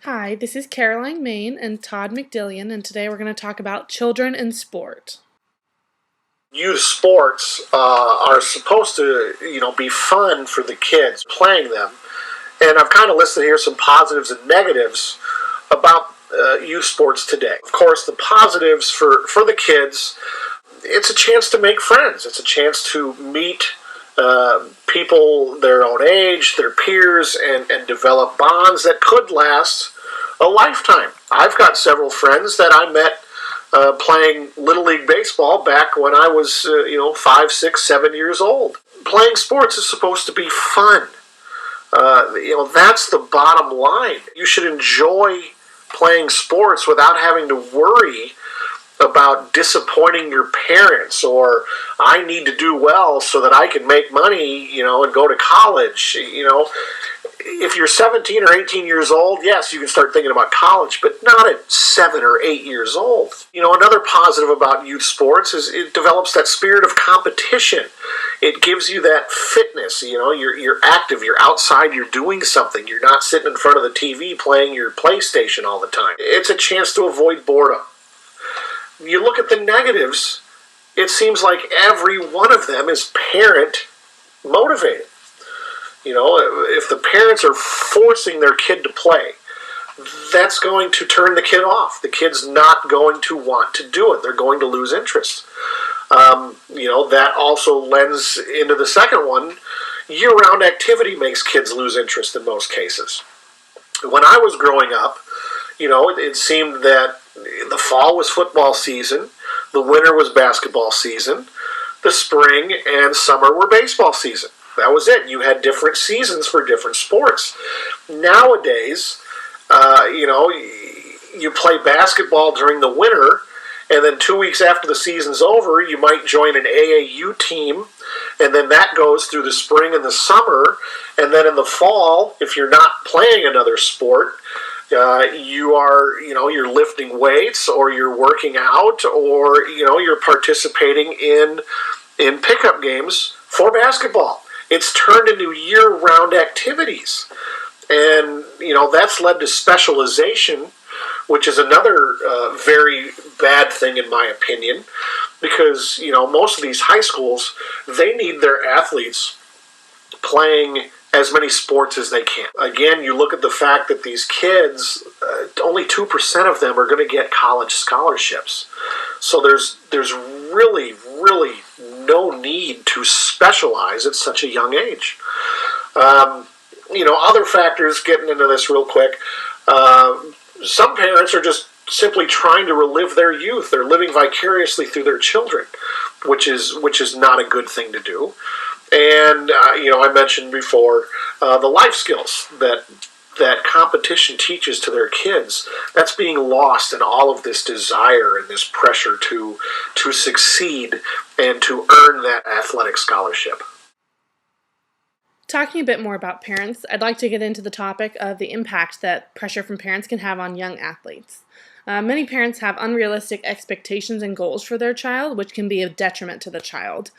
Hi, this is Caroline Main and Todd McDillion, and today we're going to talk about children in sport. Youth sports are supposed to, be fun for the kids playing them. And I've kind of listed here some positives and negatives about youth sports today. Of course, the positives for the kids, it's a chance to make friends. It's a chance to meet people their own age, their peers, and develop bonds that could last a lifetime. I've got several friends that I met playing Little League Baseball back when I was, 5, 6, 7 years old. Playing sports is supposed to be fun. That's the bottom line. You should enjoy playing sports without having to worry about disappointing your parents, or I need to do well so that I can make money, and go to college. If you're 17 or 18 years old, yes, you can start thinking about college, but not at 7 or 8 years old. Another positive about youth sports is it develops that spirit of competition. It gives you that fitness. You're active, you're outside, you're doing something. You're not sitting in front of the TV playing your PlayStation all the time. It's a chance to avoid boredom. You look at the negatives, it seems like every one of them is parent motivated. If the parents are forcing their kid to play, that's going to turn the kid off. The kid's not going to want to do it. They're going to lose interest. That also lends into the second one. Year-round activity makes kids lose interest in most cases. When I was growing up, it seemed that the fall was football season, the winter was basketball season, the spring and summer were baseball season. That was it. You had different seasons for different sports. Nowadays, you play basketball during the winter, and then 2 weeks after the season's over, you might join an AAU team, and then that goes through the spring and the summer, and then in the fall, if you're not playing another sport, you're lifting weights, or you're working out, or you're participating in pickup games for basketball. It's turned into year-round activities, and that's led to specialization, which is another very bad thing in my opinion, because most of these high schools, they need their athletes playing as many sports as they can. Again, you look at the fact that these kids, only 2% of them are going to get college scholarships. So there's really, really no need to specialize at such a young age. Other factors, getting into this real quick, some parents are just simply trying to relive their youth. They're living vicariously through their children, which is not a good thing to do. And, I mentioned before the life skills that competition teaches to their kids. That's being lost in all of this desire and this pressure to succeed and to earn that athletic scholarship. Talking a bit more about parents, I'd like to get into the topic of the impact that pressure from parents can have on young athletes. Many parents have unrealistic expectations and goals for their child, which can be a detriment to the child.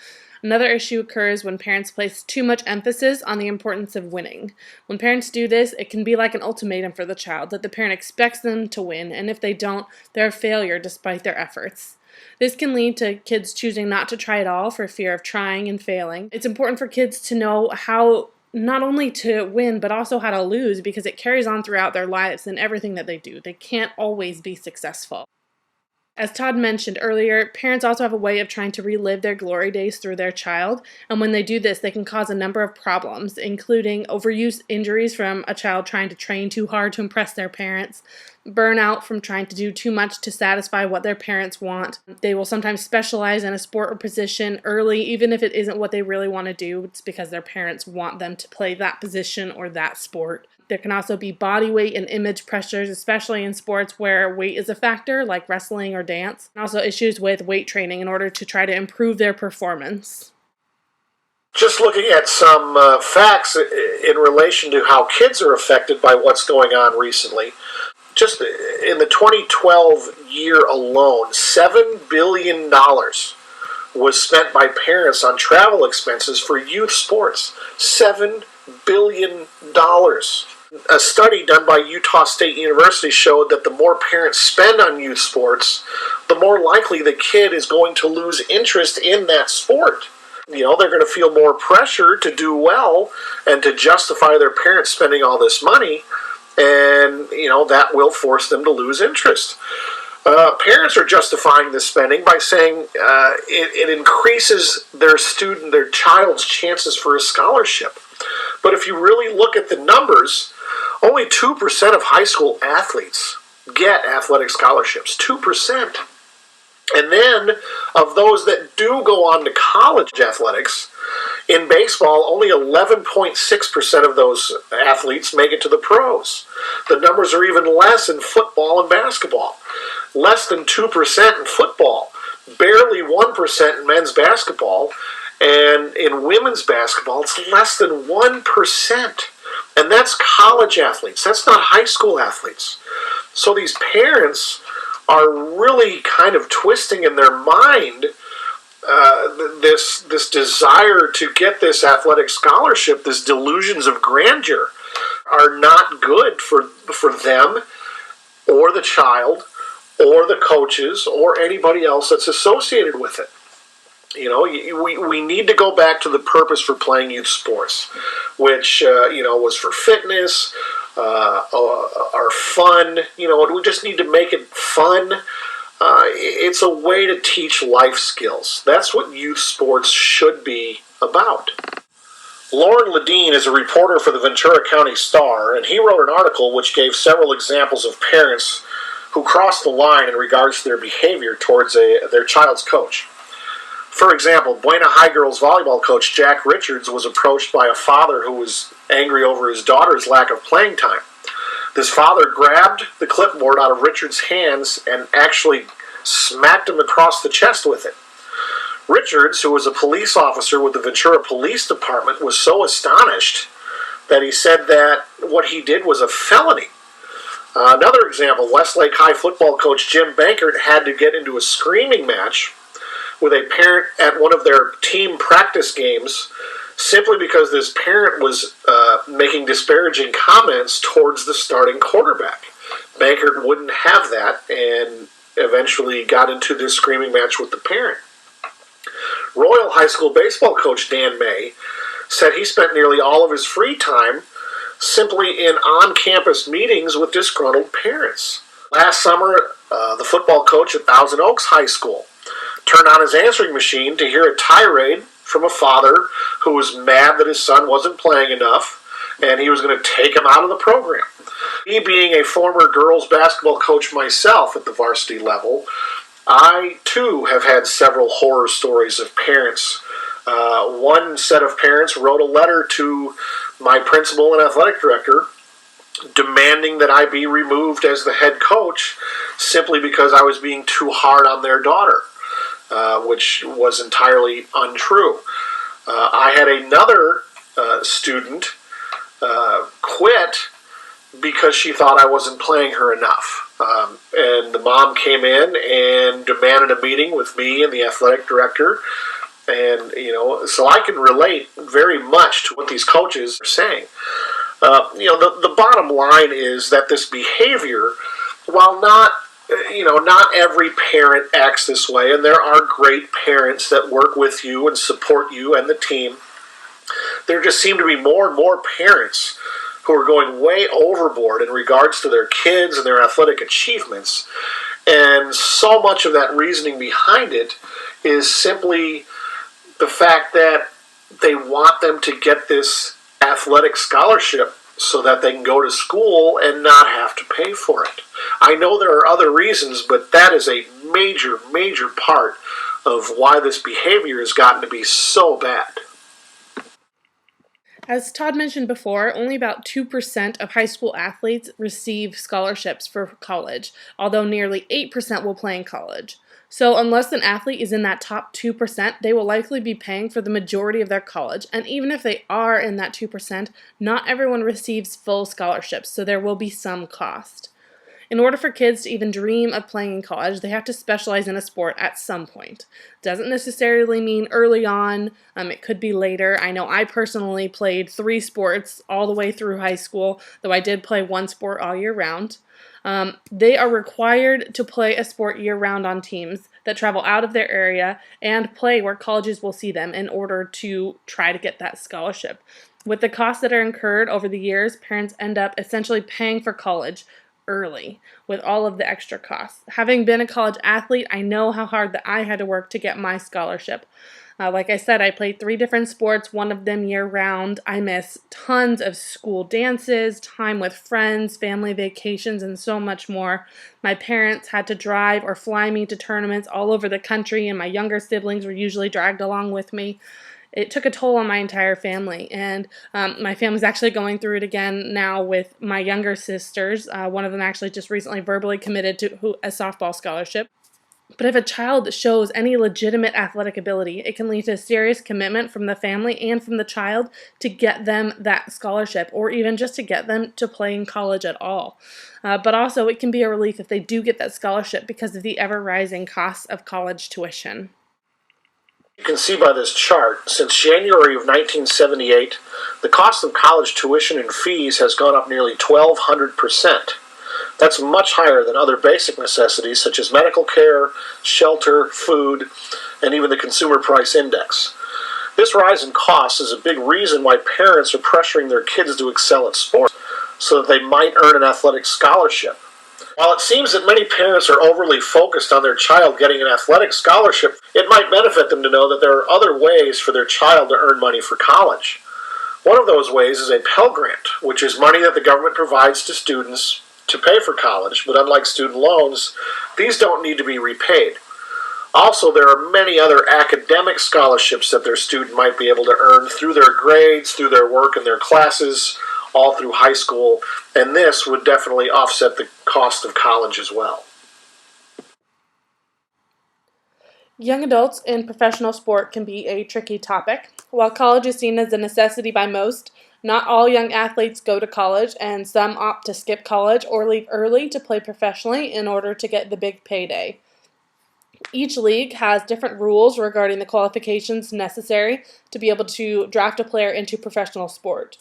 Another issue occurs when parents place too much emphasis on the importance of winning. When parents do this, it can be like an ultimatum for the child, that the parent expects them to win, and if they don't, they're a failure despite their efforts. This can lead to kids choosing not to try at all for fear of trying and failing. It's important for kids to know how not only to win, but also how to lose, because it carries on throughout their lives and everything that they do. They can't always be successful. As Todd mentioned earlier, parents also have a way of trying to relive their glory days through their child, and when they do this, they can cause a number of problems, including overuse injuries from a child trying to train too hard to impress their parents, burnout from trying to do too much to satisfy what their parents want. They will sometimes specialize in a sport or position early, even if it isn't what they really want to do. It's because their parents want them to play that position or that sport. There can also be body weight and image pressures, especially in sports where weight is a factor, like wrestling or dance. And also issues with weight training in order to try to improve their performance. Just looking at some facts in relation to how kids are affected by what's going on recently. Just in the 2012 year alone, $7 billion was spent by parents on travel expenses for youth sports. $7 billion. A study done by Utah State University showed that the more parents spend on youth sports, the more likely the kid is going to lose interest in that sport. They're going to feel more pressure to do well and to justify their parents spending all this money, and that will force them to lose interest. Parents are justifying this spending by saying it increases their child's chances for a scholarship. But if you really look at the numbers, only 2% of high school athletes get athletic scholarships. 2%. And then, of those that do go on to college athletics, in baseball, only 11.6% of those athletes make it to the pros. The numbers are even less in football and basketball. Less than 2% in football. Barely 1% in men's basketball. And in women's basketball, it's less than 1%. And that's college athletes. That's not high school athletes. So these parents are really kind of twisting in their mind this desire to get this athletic scholarship, this delusions of grandeur, are not good for them or the child or the coaches or anybody else that's associated with it. We need to go back to the purpose for playing youth sports, which was for fitness, or fun. We just need to make it fun. It's a way to teach life skills. That's what youth sports should be about. Lauren Ledeen is a reporter for the Ventura County Star, and he wrote an article which gave several examples of parents who crossed the line in regards to their behavior towards their child's coach. For example, Buena High Girls volleyball coach Jack Richards was approached by a father who was angry over his daughter's lack of playing time. This father grabbed the clipboard out of Richards' hands and actually smacked him across the chest with it. Richards, who was a police officer with the Ventura Police Department, was so astonished that he said that what he did was a felony. Another example, Westlake High football coach Jim Bankert had to get into a screaming match with a parent at one of their team practice games simply because this parent was making disparaging comments towards the starting quarterback. Bankert wouldn't have that and eventually got into this screaming match with the parent. Royal High School baseball coach Dan May said he spent nearly all of his free time simply in on-campus meetings with disgruntled parents. Last summer, the football coach at Thousand Oaks High School turned on his answering machine to hear a tirade from a father who was mad that his son wasn't playing enough and he was going to take him out of the program. Me being a former girls basketball coach myself at the varsity level, I too have had several horror stories of parents. One set of parents wrote a letter to my principal and athletic director demanding that I be removed as the head coach simply because I was being too hard on their daughter, which was entirely untrue. I had another student quit because she thought I wasn't playing her enough. And the mom came in and demanded a meeting with me and the athletic director. And, so I can relate very much to what these coaches are saying. The bottom line is that this behavior, while not every parent acts this way, and there are great parents that work with you and support you and the team, there just seem to be more and more parents who are going way overboard in regards to their kids and their athletic achievements. And so much of that reasoning behind it is simply the fact that they want them to get this athletic scholarship so that they can go to school and not have to pay for it. I know there are other reasons, but that is a major, major part of why this behavior has gotten to be so bad. As Todd mentioned before, only about 2% of high school athletes receive scholarships for college, although nearly 8% will play in college. So unless an athlete is in that top 2%, they will likely be paying for the majority of their college, and even if they are in that 2%, not everyone receives full scholarships, so there will be some cost. In order for kids to even dream of playing in college, they have to specialize in a sport at some point. Doesn't necessarily mean early on, it could be later. I know I personally played 3 sports all the way through high school, though I did play one sport all year round. They are required to play a sport year-round on teams that travel out of their area and play where colleges will see them in order to try to get that scholarship. With the costs that are incurred over the years, parents end up essentially paying for college early with all of the extra costs. Having been a college athlete, I know how hard that I had to work to get my scholarship. Like I said, I played 3 different sports, one of them year-round. I missed tons of school dances, time with friends, family vacations, and so much more. My parents had to drive or fly me to tournaments all over the country, and my younger siblings were usually dragged along with me. It took a toll on my entire family, and my family's actually going through it again now with my younger sisters. One of them actually just recently verbally committed to a softball scholarship. But if a child shows any legitimate athletic ability, it can lead to a serious commitment from the family and from the child to get them that scholarship, or even just to get them to play in college at all. But also, it can be a relief if they do get that scholarship because of the ever-rising costs of college tuition. You can see by this chart, since January of 1978, the cost of college tuition and fees has gone up nearly 1,200%. That's much higher than other basic necessities such as medical care, shelter, food, and even the Consumer Price Index. This rise in costs is a big reason why parents are pressuring their kids to excel at sports so that they might earn an athletic scholarship. While it seems that many parents are overly focused on their child getting an athletic scholarship, it might benefit them to know that there are other ways for their child to earn money for college. One of those ways is a Pell Grant, which is money that the government provides to students to pay for college, but unlike student loans, these don't need to be repaid. Also, there are many other academic scholarships that their student might be able to earn through their grades, through their work in their classes, all through high school, and this would definitely offset the cost of college as well. Young adults in professional sport can be a tricky topic. While college is seen as a necessity by most, not all young athletes go to college, and some opt to skip college or leave early to play professionally in order to get the big payday. Each league has different rules regarding the qualifications necessary to be able to draft a player into professional sport.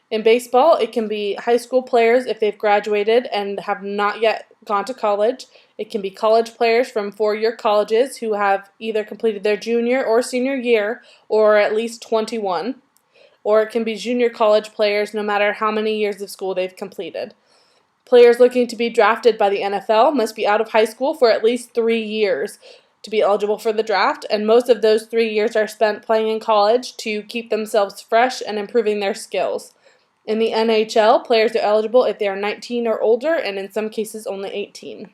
In baseball, it can be high school players if they've graduated and have not yet gone to college. It can be college players from 4-year colleges who have either completed their junior or senior year or are at least 21. Or it can be junior college players no matter how many years of school they've completed. Players looking to be drafted by the NFL must be out of high school for at least 3 years to be eligible for the draft, and most of those 3 years are spent playing in college to keep themselves fresh and improving their skills. In the NHL, players are eligible if they are 19 or older, and in some cases only 18.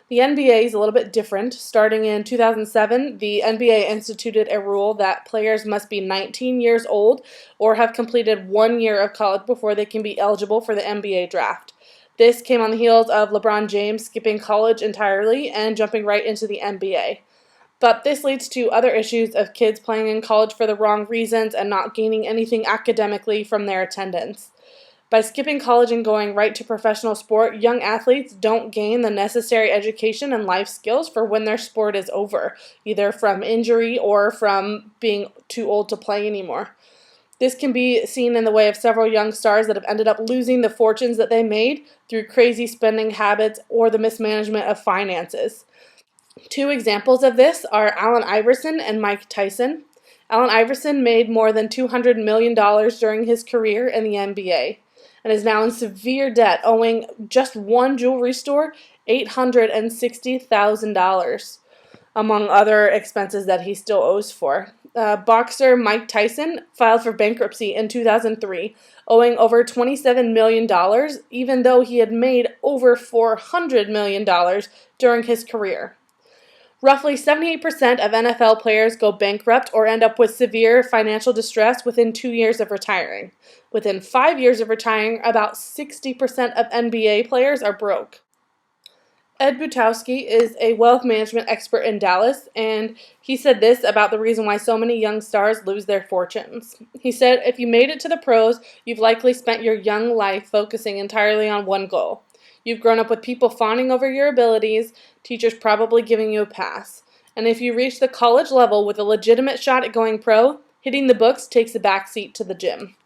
The NBA is a little bit different. Starting in 2007, the NBA instituted a rule that players must be 19 years old or have completed 1 year of college before they can be eligible for the NBA draft. This came on the heels of LeBron James skipping college entirely and jumping right into the NBA. But this leads to other issues of kids playing in college for the wrong reasons and not gaining anything academically from their attendance. By skipping college and going right to professional sport, young athletes don't gain the necessary education and life skills for when their sport is over, either from injury or from being too old to play anymore. This can be seen in the way of several young stars that have ended up losing the fortunes that they made through crazy spending habits or the mismanagement of finances. 2 examples of this are Allen Iverson and Mike Tyson. Allen Iverson made more than $200 million during his career in the NBA and is now in severe debt, owing just one jewelry store $860,000, among other expenses that he still owes for. Boxer Mike Tyson filed for bankruptcy in 2003, owing over $27 million, even though he had made over $400 million during his career. Roughly 78% of NFL players go bankrupt or end up with severe financial distress within 2 years of retiring. Within 5 years of retiring, about 60% of NBA players are broke. Ed Butowski is a wealth management expert in Dallas, and he said this about the reason why so many young stars lose their fortunes. He said, "If you made it to the pros, you've likely spent your young life focusing entirely on one goal. You've grown up with people fawning over your abilities, teachers probably giving you a pass. And if you reach the college level with a legitimate shot at going pro, hitting the books takes a backseat to the gym.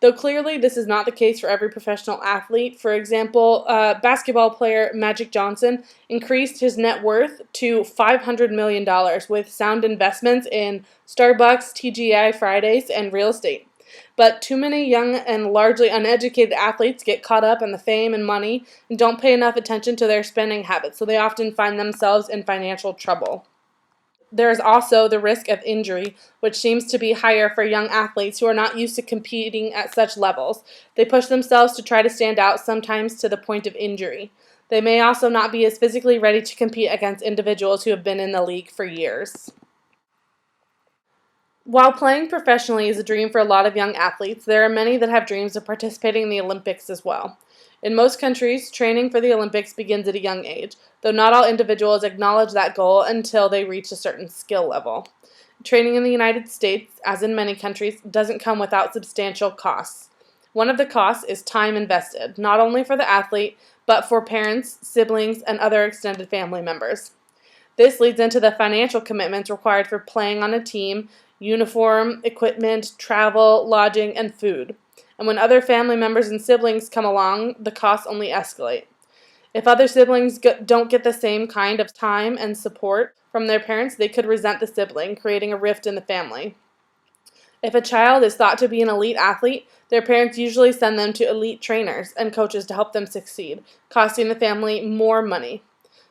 Though clearly this is not the case for every professional athlete. For example, basketball player Magic Johnson increased his net worth to $500 million with sound investments in Starbucks, TGI Fridays, and real estate. But too many young and largely uneducated athletes get caught up in the fame and money and don't pay enough attention to their spending habits, so they often find themselves in financial trouble. There is also the risk of injury, which seems to be higher for young athletes who are not used to competing at such levels. They push themselves to try to stand out, sometimes to the point of injury. They may also not be as physically ready to compete against individuals who have been in the league for years. While playing professionally is a dream for a lot of young athletes, there are many that have dreams of participating in the Olympics as well. In most countries, training for the Olympics begins at a young age, though not all individuals acknowledge that goal until they reach a certain skill level. Training in the United States, as in many countries, doesn't come without substantial costs. One of the costs is time invested, not only for the athlete, but for parents, siblings, and other extended family members. This leads into the financial commitments required for playing on a team, uniform, equipment, travel, lodging, and food. And when other family members and siblings come along, the costs only escalate. If other siblings don't get the same kind of time and support from their parents, they could resent the sibling, creating a rift in the family. If a child is thought to be an elite athlete, their parents usually send them to elite trainers and coaches to help them succeed, costing the family more money.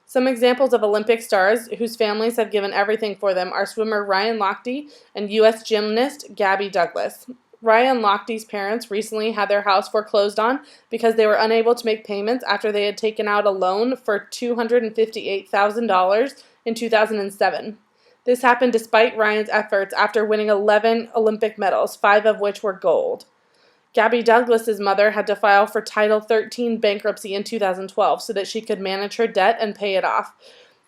Some examples of Olympic stars whose families have given everything for them are swimmer Ryan Lochte and U.S. gymnast Gabby Douglas. Ryan Lochte's parents recently had their house foreclosed on because they were unable to make payments after they had taken out a loan for $258,000 in 2007. This happened despite Ryan's efforts after winning 11 Olympic medals, 5 of which were gold. Gabby Douglas's mother had to file for Title 13 bankruptcy in 2012 so that she could manage her debt and pay it off.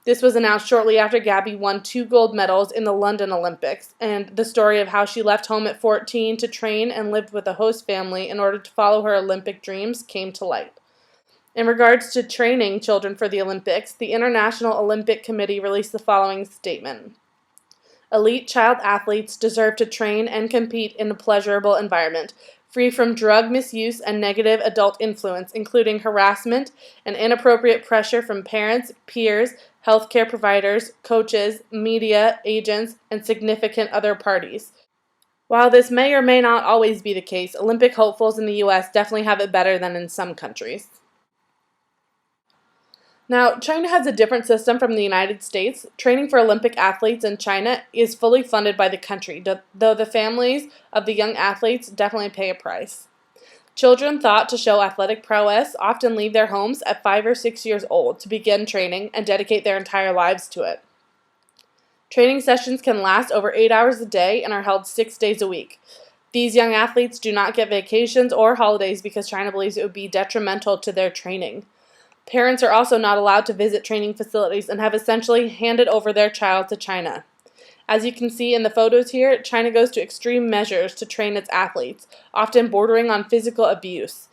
This was announced shortly after Gabby won 2 gold medals in the London Olympics, and the story of how she left home at 14 to train and lived with a host family in order to follow her Olympic dreams came to light. In regards to training children for the Olympics, the International Olympic Committee released the following statement. Elite child athletes deserve to train and compete in a pleasurable environment, free from drug misuse and negative adult influence, including harassment and inappropriate pressure from parents, peers, healthcare providers, coaches, media, agents, and significant other parties. While this may or may not always be the case, Olympic hopefuls in the U.S. definitely have it better than in some countries. Now, China has a different system from the United States. Training for Olympic athletes in China is fully funded by the country, though the families of the young athletes definitely pay a price. Children thought to show athletic prowess often leave their homes at 5 or 6 years old to begin training and dedicate their entire lives to it. Training sessions can last over 8 hours a day and are held 6 days a week. These young athletes do not get vacations or holidays because China believes it would be detrimental to their training. Parents are also not allowed to visit training facilities and have essentially handed over their child to China. As you can see in the photos here, China goes to extreme measures to train its athletes, often bordering on physical abuse.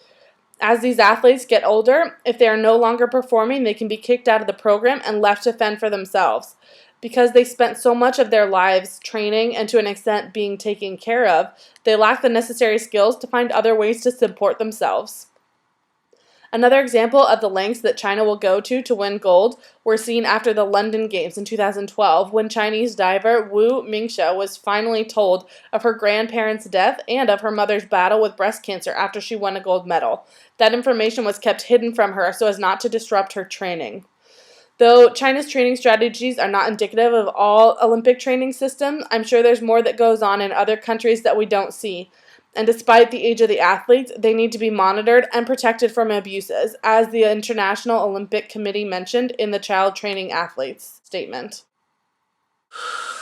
As these athletes get older, if they are no longer performing, they can be kicked out of the program and left to fend for themselves. Because they spent so much of their lives training and to an extent being taken care of, they lack the necessary skills to find other ways to support themselves. Another example of the lengths that China will go to win gold were seen after the London Games in 2012 when Chinese diver Wu Mingxia was finally told of her grandparents' death and of her mother's battle with breast cancer after she won a gold medal. That information was kept hidden from her so as not to disrupt her training. Though China's training strategies are not indicative of all Olympic training systems, I'm sure there's more that goes on in other countries that we don't see. And despite the age of the athletes, they need to be monitored and protected from abuses, as the International Olympic Committee mentioned in the Child Training Athletes statement.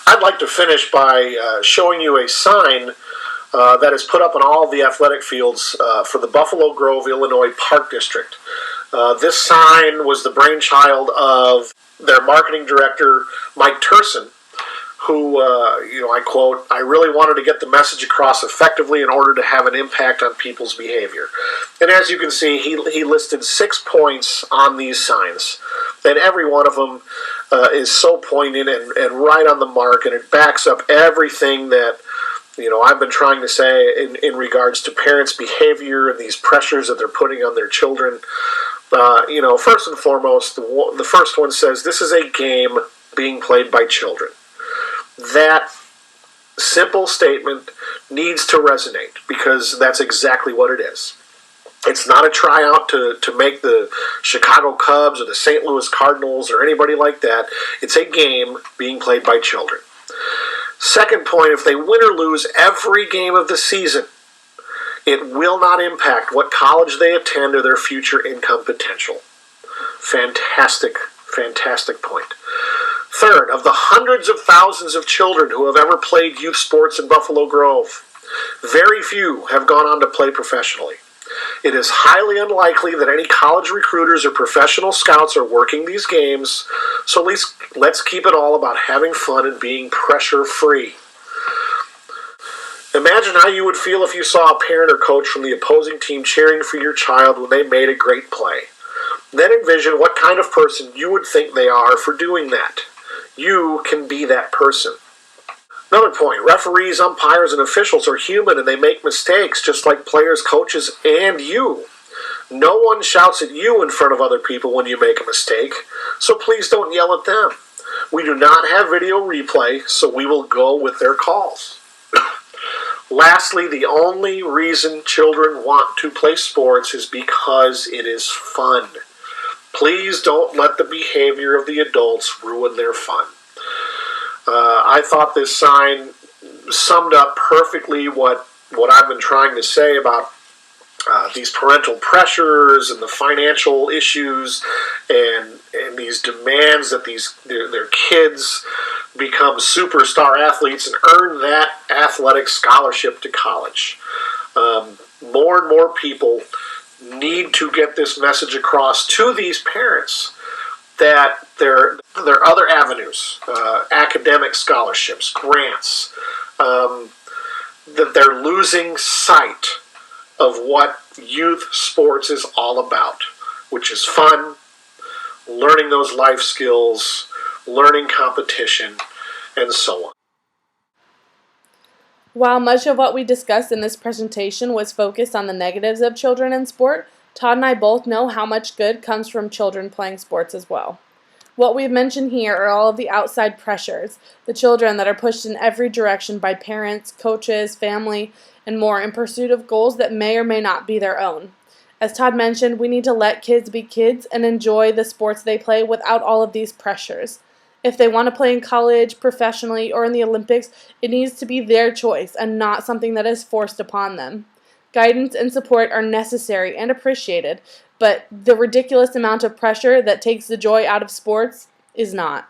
I'd like to finish by showing you a sign that is put up on all the athletic fields for the Buffalo Grove, Illinois Park District. This sign was the brainchild of their marketing director, Mike Turson, who, I quote, "I really wanted to get the message across effectively in order to have an impact on people's behavior." And as you can see, he listed 6 points on these signs. And every one of them is so poignant and right on the mark, and it backs up everything that I've been trying to say in regards to parents' behavior and these pressures that they're putting on their children. First and foremost, the first one says this is a game being played by children. That simple statement needs to resonate because that's exactly what it is. It's not a tryout to make the Chicago Cubs or the St. Louis Cardinals or anybody like that. It's a game being played by children. Second point, if they win or lose every game of the season, it will not impact what college they attend or their future income potential. Fantastic, fantastic point. Third, of the hundreds of thousands of children who have ever played youth sports in Buffalo Grove, very few have gone on to play professionally. It is highly unlikely that any college recruiters or professional scouts are working these games, so at least let's keep it all about having fun and being pressure-free. Imagine how you would feel if you saw a parent or coach from the opposing team cheering for your child when they made a great play. Then envision what kind of person you would think they are for doing that. You can be that person. Another point, referees, umpires, and officials are human and they make mistakes just like players, coaches, and you. No one shouts at you in front of other people when you make a mistake, so please don't yell at them. We do not have video replay, so we will go with their calls. Lastly, the only reason children want to play sports is because it is fun. Please don't let the behavior of the adults ruin their fun. I thought this sign summed up perfectly what I've been trying to say about these parental pressures and the financial issues and these demands that their kids become superstar athletes and earn that athletic scholarship to college. More and more people need to get this message across to these parents that there are other avenues, academic scholarships, grants, that they're losing sight of what youth sports is all about, which is fun, learning those life skills, learning competition, and so on. While much of what we discussed in this presentation was focused on the negatives of children in sport, Todd and I both know how much good comes from children playing sports as well. What we've mentioned here are all of the outside pressures, the children that are pushed in every direction by parents, coaches, family, and more in pursuit of goals that may or may not be their own. As Todd mentioned, we need to let kids be kids and enjoy the sports they play without all of these pressures. If they want to play in college, professionally, or in the Olympics, it needs to be their choice and not something that is forced upon them. Guidance and support are necessary and appreciated, but the ridiculous amount of pressure that takes the joy out of sports is not.